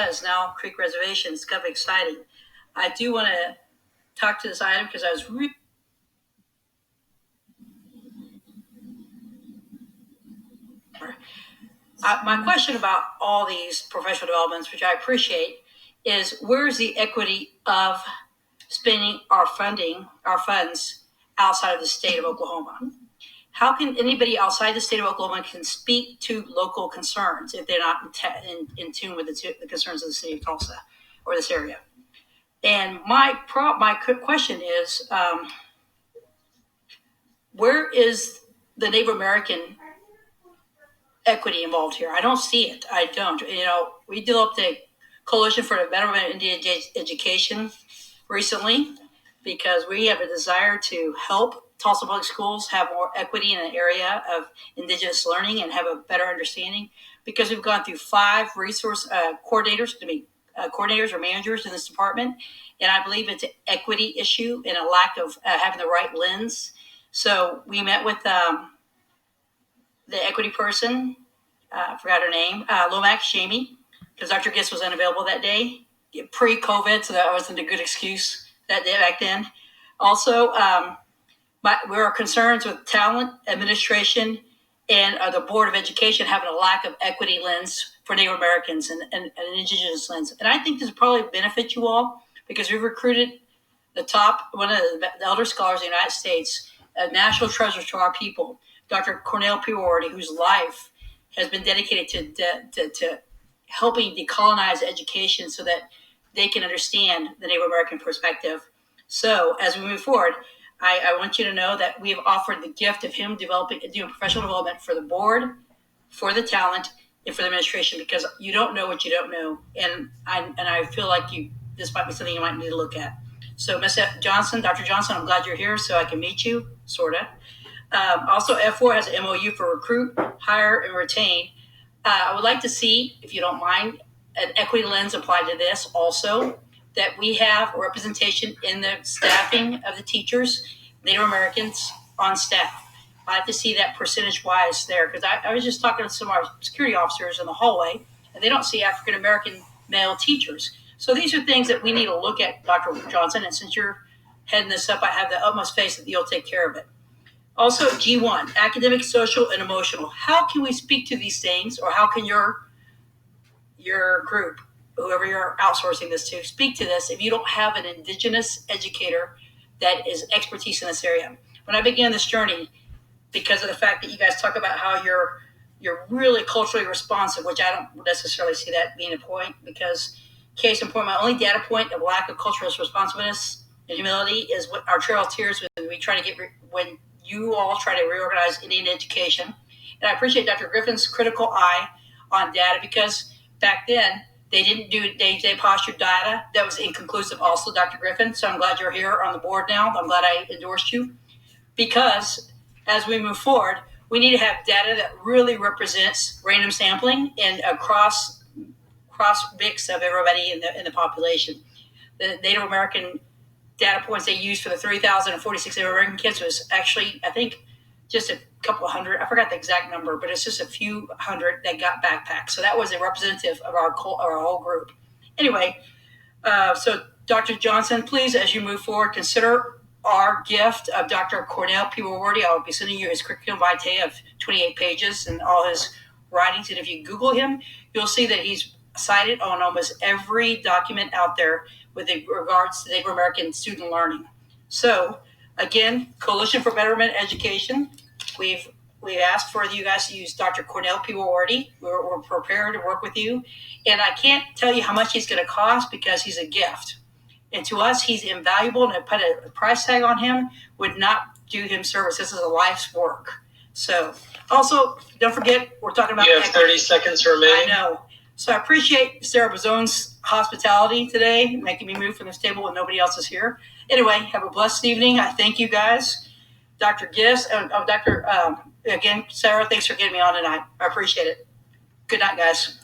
Is now Creek Reservation. It's kind of exciting. I do want to talk to this item because I was really my question about all these professional developments, which I appreciate, is where's the equity of spending our funds outside of the state of Oklahoma? How can anybody outside the state of Oklahoma can speak to local concerns if they're not in tune with the concerns of the city of Tulsa or this area? And my question is, where is the Native American equity involved here? I don't see it. I don't. We developed a coalition for the Betterment of Indian education recently because we have a desire to help Tulsa Public Schools have more equity in an area of Indigenous learning and have a better understanding, because we've gone through 5 resource coordinators or managers in this department, and I believe it's an equity issue and a lack of having the right lens. So we met with the equity person, forgot her name, Lomax Shamey, because Dr. Giss was unavailable that day, pre-COVID, so that wasn't a good excuse that day back then. Also, there are concerns with talent, administration, and the Board of Education having a lack of equity lens for Native Americans and an Indigenous lens. And I think this will probably benefit you all because we've recruited one of the elder scholars in the United States, a national treasure to our people, Dr. Cornell Peabody, whose life has been dedicated to helping decolonize education so that they can understand the Native American perspective. So as we move forward, I want you to know that we have offered the gift of him doing professional development for the board, for the talent, and for the administration, because you don't know what you don't know. And I feel like this might be something you might need to look at. So Ms. Johnson, Dr. Johnson, I'm glad you're here so I can meet you, sort of. Also, F4 has an MOU for recruit, hire, and retain. I would like to see, if you don't mind, an equity lens applied to this also, that we have a representation in the staffing of the teachers, Native Americans on staff. I like to see that percentage-wise there, because I was just talking to some of our security officers in the hallway, and they don't see African-American male teachers. So these are things that we need to look at, Dr. Johnson, and since you're heading this up, I have the utmost faith that you'll take care of it. Also, G1, academic, social, and emotional. How can we speak to these things, or how can your group, whoever you're outsourcing this to, speak to this if you don't have an Indigenous educator that is expertise in this area? When I began this journey, because of the fact that you guys talk about how you're really culturally responsive, which I don't necessarily see that being a point, because case in point, my only data point of lack of cultural responsiveness and humility is what our Trail of Tears when you all try to reorganize Indian education. And I appreciate Dr. Griffin's critical eye on data, because back then they postured data that was inconclusive also, Dr. Griffin. So I'm glad you're here on the board now. I'm glad I endorsed you, because as we move forward, we need to have data that really represents random sampling and a cross mix of everybody in the population. The Native American data points they used for the 3,046 Native American kids was actually, I think, just a couple of hundred. I forgot the exact number, but it's just a few hundred that got backpacks. So that was a representative of our whole group. Anyway, so Dr. Johnson, please, as you move forward, consider our gift of Dr. Cornell Peabody. I will be sending you his curriculum vitae of 28 pages and all his writings. And if you Google him, you'll see that he's cited on almost every document out there with regards to Native American student learning. So again, Coalition for Betterment Education. We've asked for you guys to use Dr. Cornell Peabody. We're prepared to work with you. And I can't tell you how much he's going to cost, because he's a gift. And to us, he's invaluable, and to put a price tag on him would not do him service. This is a life's work. So also, don't forget, we're talking about— You have 30 seconds remaining. I know. So I appreciate Sarah Bazzone's hospitality today, making me move from this table when nobody else is here. Anyway, have a blessed evening. I thank you guys. Dr. Giss, again, Sarah, thanks for getting me on tonight. I appreciate it. Good night, guys.